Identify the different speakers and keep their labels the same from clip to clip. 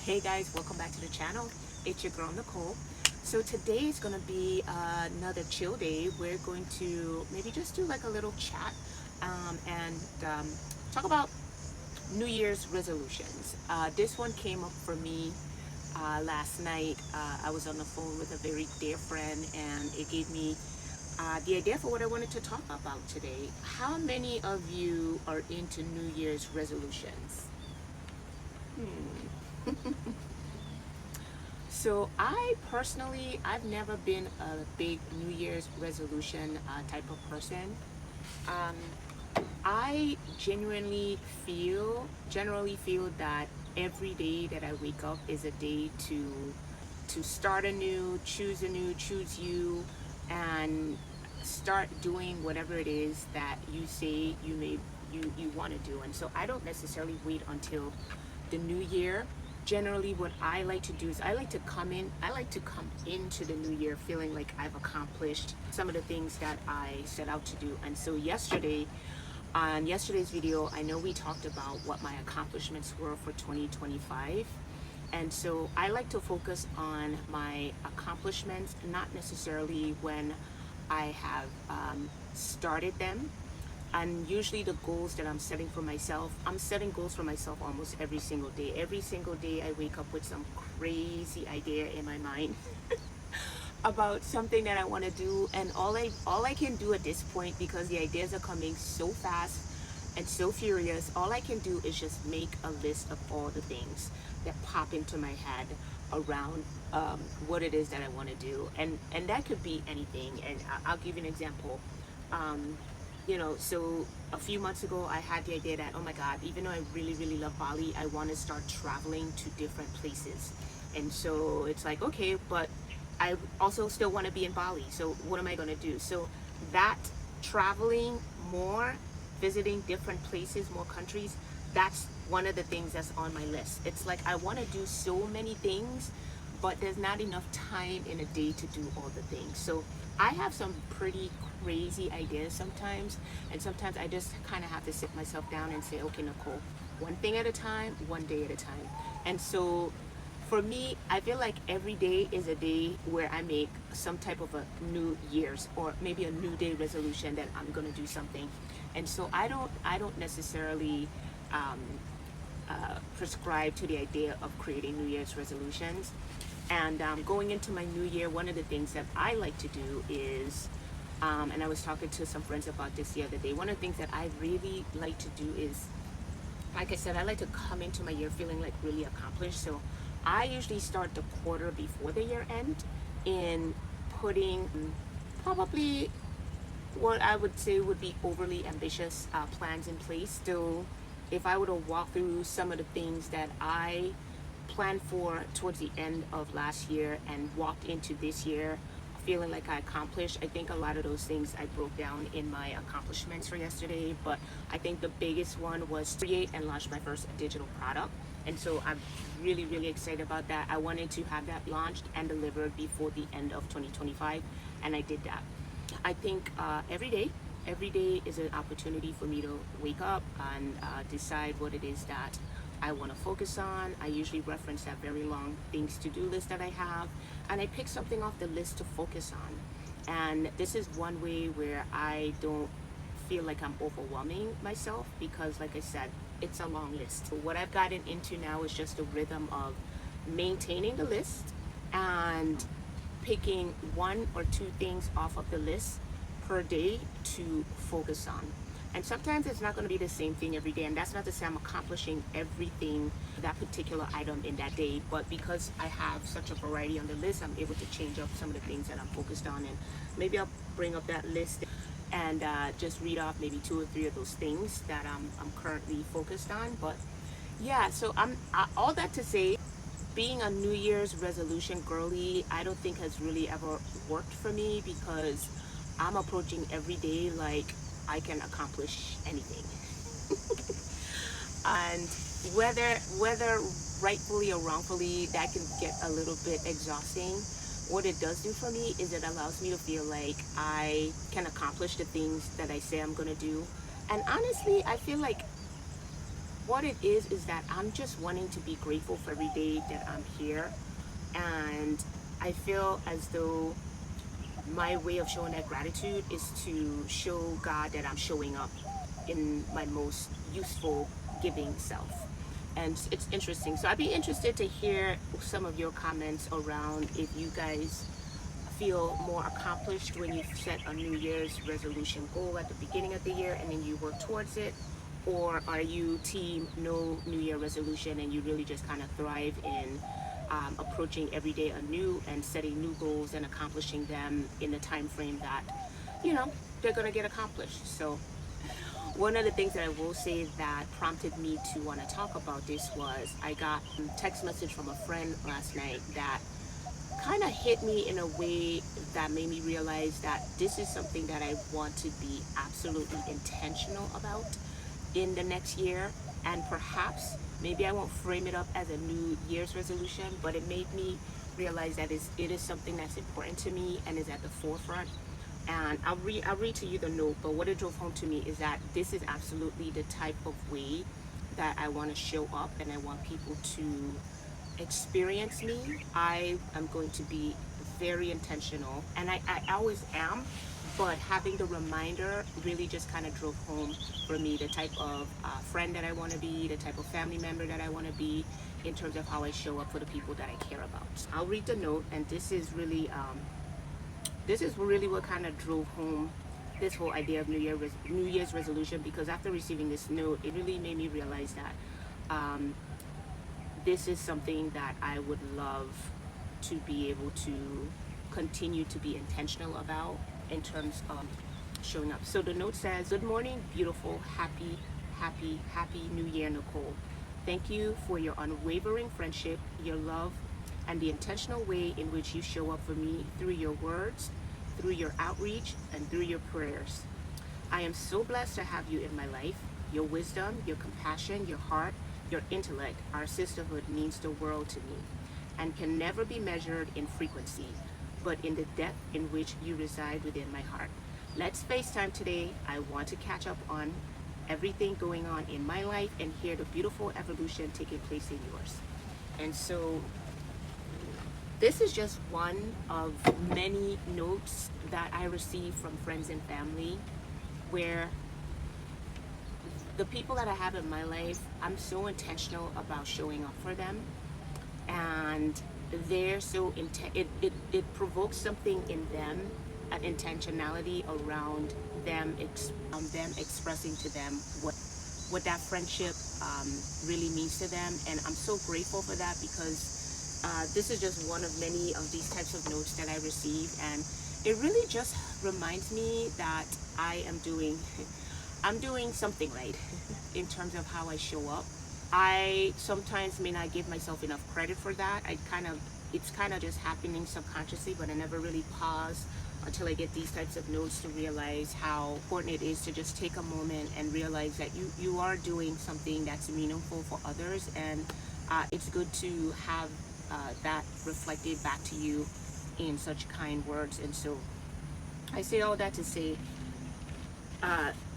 Speaker 1: Hey guys, welcome back to the channel. It's your girl Nicole. So today is going to be another chill day. We're going to maybe just do like a little chat and talk about New Year's resolutions. This one came up for me last night. I was on the phone with a very dear friend and it gave me the idea for what I wanted to talk about today. How many of you are into New Year's resolutions? So I personally, I've never been a big New Year's resolution type of person. Um, I generally feel that every day that I wake up is a day to start anew, choose you, and start doing whatever it is that you say you want to do. And so I don't necessarily wait until the new year. Generally what I like to do is I like to come into the new year feeling like I've accomplished some of the things that I set out to do. And so on yesterday's video, I know we talked about what my accomplishments were for 2025. And so I like to focus on my accomplishments, not necessarily when I have started them. And usually the goals that I'm setting for myself, I'm setting goals for myself almost every single day. Every single day I wake up with some crazy idea in my mind about something that I want to do. And all I can do at this point, because the ideas are coming so fast and so furious, all I can do is just make a list of all the things that pop into my head around what it is that I want to do. And that could be anything. And I'll give you an example. So a few months ago, I had the idea that, oh my God, even though I really love Bali, I want to start traveling to different places. And so it's like, okay, but I also still want to be in Bali. So what am I going to do? So that traveling more, visiting different places, more countries, that's one of the things that's on my list. It's like I want to do so many things, but there's not enough time in a day to do all the things. So I have some pretty crazy ideas sometimes, and sometimes I just kind of have to sit myself down and say, okay, Nicole, one thing at a time, one day at a time. And so for me, I feel like every day is a day where I make some type of a New Year's or maybe a new day resolution that I'm gonna do something. And so I don't necessarily prescribe to the idea of creating New Year's resolutions. And going into my new year, one of the things that I like to do is, and I was talking to some friends about this the other day, one of the things that I really like to do is, like I said, I like to come into my year feeling like really accomplished. So I usually start the quarter before the year end in putting probably what I would say would be overly ambitious plans in place. So if I were to walk through some of the things that I planned for towards the end of last year and walked into this year feeling like I accomplished, I think a lot of those things I broke down in my accomplishments for yesterday. But I think the biggest one was create and launch my first digital product. And so I'm really excited about that. I wanted to have that launched and delivered before the end of 2025, and I did that. I think every day is an opportunity for me to wake up and decide what it is that I want to focus on. I usually reference that very long things to do list that I have, and I pick something off the list to focus on. And this is one way where I don't feel like I'm overwhelming myself, because like I said, it's a long list. So what I've gotten into now is just a rhythm of maintaining the list and picking one or two things off of the list per day to focus on. And sometimes it's not going to be the same thing every day, and that's not to say I'm accomplishing everything, that particular item in that day, but because I have such a variety on the list, I'm able to change up some of the things that I'm focused on. And maybe I'll bring up that list and just read off maybe two or three of those things that I'm currently focused on. But yeah, so all that to say, being a New Year's resolution girly, I don't think has really ever worked for me, because I'm approaching every day like I can accomplish anything. And whether rightfully or wrongfully, that can get a little bit exhausting. What it does do for me is it allows me to feel like I can accomplish the things that I say I'm gonna do. And honestly, I feel like what it is that I'm just wanting to be grateful for every day that I'm here. And I feel as though my way of showing that gratitude is to show God that I'm showing up in my most useful giving self. And it's interesting. So I'd be interested to hear some of your comments around if you guys feel more accomplished when you set a New Year's resolution goal at the beginning of the year and then you work towards it, or are you team no New Year resolution and you really just kind of thrive in approaching every day anew and setting new goals and accomplishing them in the time frame that they're going to get accomplished. So one of the things that I will say that prompted me to want to talk about this was I got a text message from a friend last night that kind of hit me in a way that made me realize that this is something that I want to be absolutely intentional about in the next year. And perhaps maybe I won't frame it up as a New Year's resolution, but it made me realize that it is something that's important to me and is at the forefront. And I'll read to you the note, but what it drove home to me is that this is absolutely the type of way that I want to show up and I want people to experience me. I am going to be very intentional, and I always am, but having the reminder really just kind of drove home for me the type of friend that I want to be, the type of family member that I want to be in terms of how I show up for the people that I care about. I'll read the note, and this is really what kind of drove home this whole idea of New Year's resolution, because after receiving this note, it really made me realize that this is something that I would love to be able to continue to be intentional about in terms of showing up. So the note says, "Good morning, beautiful, happy New Year, Nicole. Thank you for your unwavering friendship, your love, and the intentional way in which you show up for me through your words, through your outreach, and through your prayers. I am so blessed to have you in my life. Your wisdom, your compassion, your heart, your intellect, our sisterhood means the world to me and can never be measured in frequency, but in the depth in which you reside within my heart. Let's FaceTime today. I want to catch up on everything going on in my life and hear the beautiful evolution taking place in yours." And so this is just one of many notes that I receive from friends and family where the people that I have in my life, I'm so intentional about showing up for them, and they're so it provokes something in them, an intentionality around them expressing to them what that friendship really means to them. And I'm so grateful for that, because this is just one of many of these types of notes that I receive, and it really just reminds me that I'm doing something right in terms of how I show up. I sometimes may not give myself enough credit for that. It's kind of just happening subconsciously, but I never really pause until I get these types of notes to realize how important it is to just take a moment and realize that you are doing something that's meaningful for others, and it's good to have that reflected back to you in such kind words. And so I say all that to say,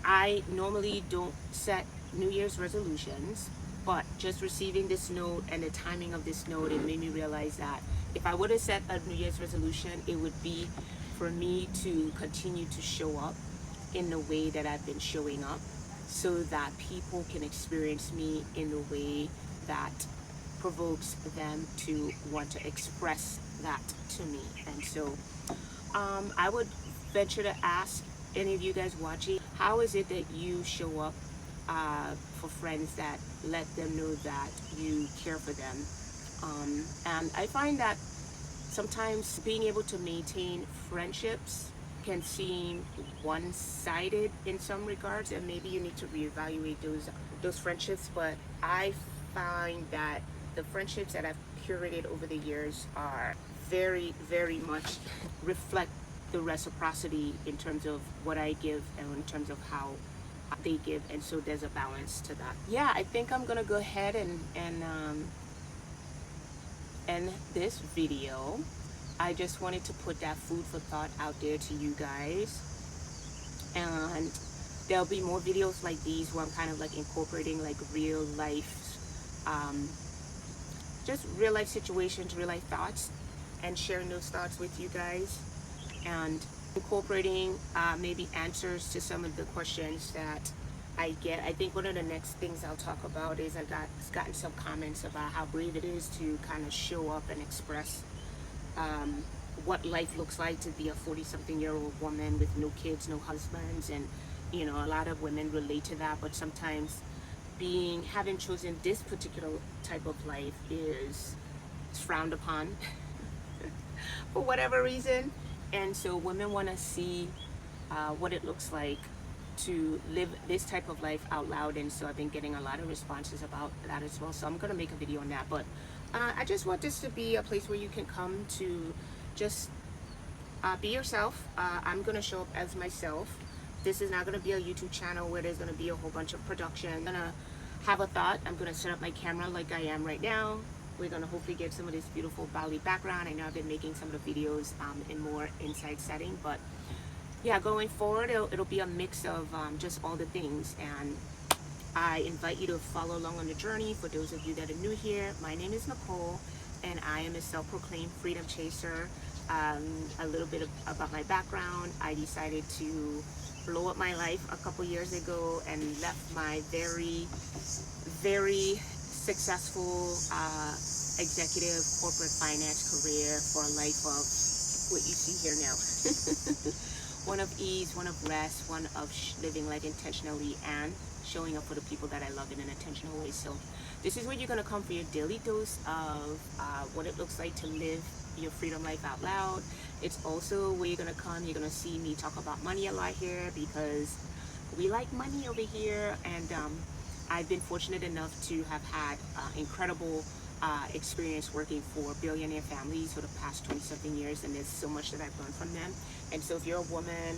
Speaker 1: I normally don't set New Year's resolutions, but just receiving this note and the timing of this note, it made me realize that if I would have set a New Year's resolution, it would be for me to continue to show up in the way that I've been showing up, so that people can experience me in the way that provokes them to want to express that to me. And so I would venture to ask any of you guys watching, how is it that you show up for friends, that let them know that you care for them? And I find that sometimes being able to maintain friendships can seem one-sided in some regards, and maybe you need to reevaluate those friendships. But I find that the friendships that I've curated over the years are very, very much reflect the reciprocity in terms of what I give and in terms of how they give, and so there's a balance to that. Yeah, I think I'm gonna go ahead and end this video. I just wanted to put that food for thought out there to you guys, and there'll be more videos like these where I'm kind of like incorporating like real life, just real life situations, real life thoughts, and sharing those thoughts with you guys, and incorporating maybe answers to some of the questions that I get. I think one of the next things I'll talk about is gotten some comments about how brave it is to kind of show up and express what life looks like to be a 40-something-year-old woman with no kids, no husbands, and you know, a lot of women relate to that. But sometimes having chosen this particular type of life is frowned upon for whatever reason, and so women want to see what it looks like to live this type of life out loud. And so I've been getting a lot of responses about that as well, so I'm going to make a video on that. But I just want this to be a place where you can come to just be yourself. I'm going to show up as myself. This is not going to be a YouTube channel where there's going to be a whole bunch of production. I'm going to have a thought. I'm going to set up my camera like I am right now. We're going to hopefully get some of this beautiful Bali background. I know I've been making some of the videos in more inside setting, but yeah, going forward, it'll be a mix of just all the things. And I invite you to follow along on the journey. For those of you that are new here, my name is Nicole, and I am a self-proclaimed freedom chaser. A little bit about my background. I decided to blow up my life a couple years ago and left my very, very successful executive corporate finance career for a life of what you see here now. One of ease, one of rest, one of living life intentionally and showing up for the people that I love in an intentional way. So this is where you're going to come for your daily dose of what it looks like to live your freedom life out loud. It's also where you're going to come, you're going to see me talk about money a lot here, because we like money over here. And I've been fortunate enough to have had incredible experience working for billionaire families for the past 20-something years, and there's so much that I've learned from them. And so if you're a woman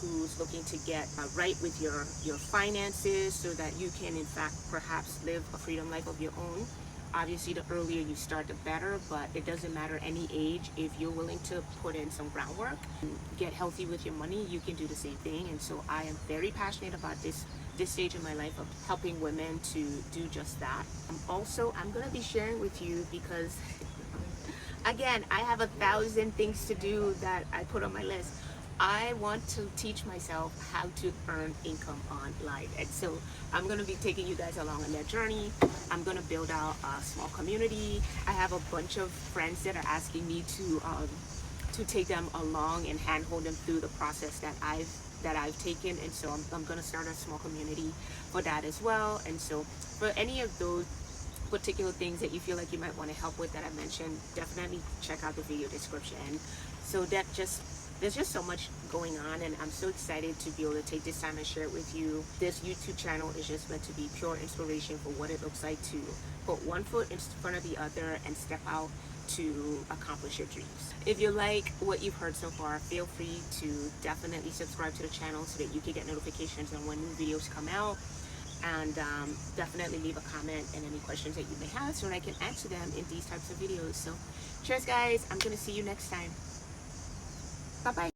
Speaker 1: who's looking to get right with your finances so that you can in fact perhaps live a freedom life of your own, obviously the earlier you start the better, but it doesn't matter any age. If you're willing to put in some groundwork and get healthy with your money, you can do the same thing. And so I am very passionate about this stage in my life of helping women to do just that. Also, I'm going to be sharing with you because again, I have 1,000 things to do that I put on my list. I want to teach myself how to earn income online, and so I'm going to be taking you guys along on that journey. I'm going to build out a small community. I have a bunch of friends that are asking me to take them along and handhold them through the process that I've taken, and so I'm going to start a small community for that as well. And so for any of those particular things that you feel like you might want to help with that I mentioned, definitely check out the video description. So there's just so much going on, and I'm so excited to be able to take this time and share it with you. This YouTube channel is just meant to be pure inspiration for what it looks like to put one foot in front of the other and step out to accomplish your dreams. If you like what you've heard so far, feel free to definitely subscribe to the channel so that you can get notifications on when new videos come out. And definitely leave a comment and any questions that you may have so that I can answer them in these types of videos. So cheers guys, I'm gonna see you next time. Bye bye.